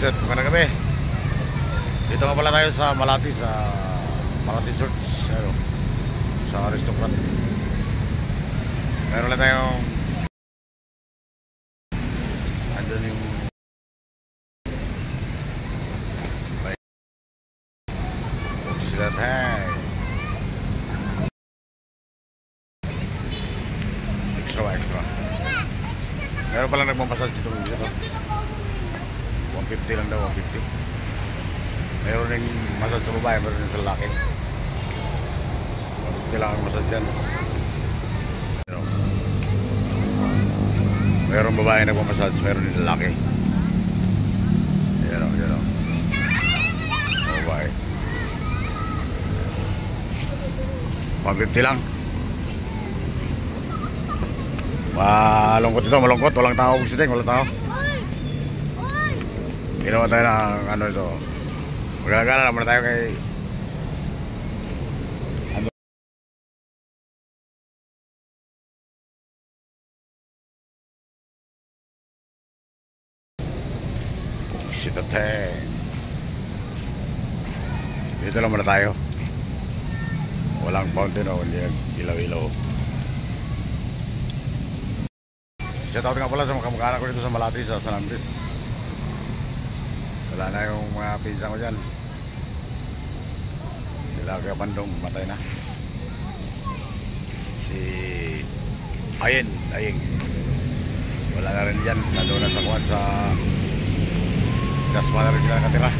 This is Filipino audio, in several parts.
Buksit, magandang gabi. Dito nga pala tayo sa Malati, sa Malati Church, ano, sa aristocrat. Meron lang tayong andun yung sila tayo extra. Meron palang nagmamasage dito. 150 lang daw, 150. Meron din massage sa babae, meron din sa lalaki. 150 lang ang massage dyan. Meron babae nagmamassage, meron din lalaki. Yan o. Babae. 150 lang. Malungkot ito, malungkot. Walang tao, Buksit, walang tao. Ginawa tayo ng ano ito. Maglalagala naman tayo kay ano. Buksit ate. Dito lang muna tayo. Walang fountain o hindi ilaw-ilaw. Shout out nga pala sa mga kamag-anak ko dito sa Malati, sa San Andres. Wala na yung mga pinsan ko dyan. Sila kaya Bandong, matay na. Si Ayeng wala na rin dyan. Nandun na sa kuwan, sa Dasma na rin sila nakatira.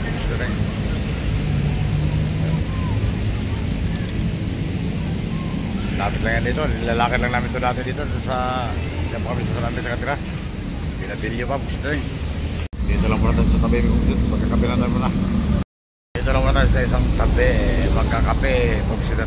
Lapit lang yan dito. Nilalakad lang namin ito dati dito sa yan po kami sa San Andres sa katira. Pinatilyo pa, Buksit. Dito lang muna tayo sa tabi, Buksit. Pagkakape na tayo muna. Dito lang muna tayo sa isang tabi. Magkakape, Buksit.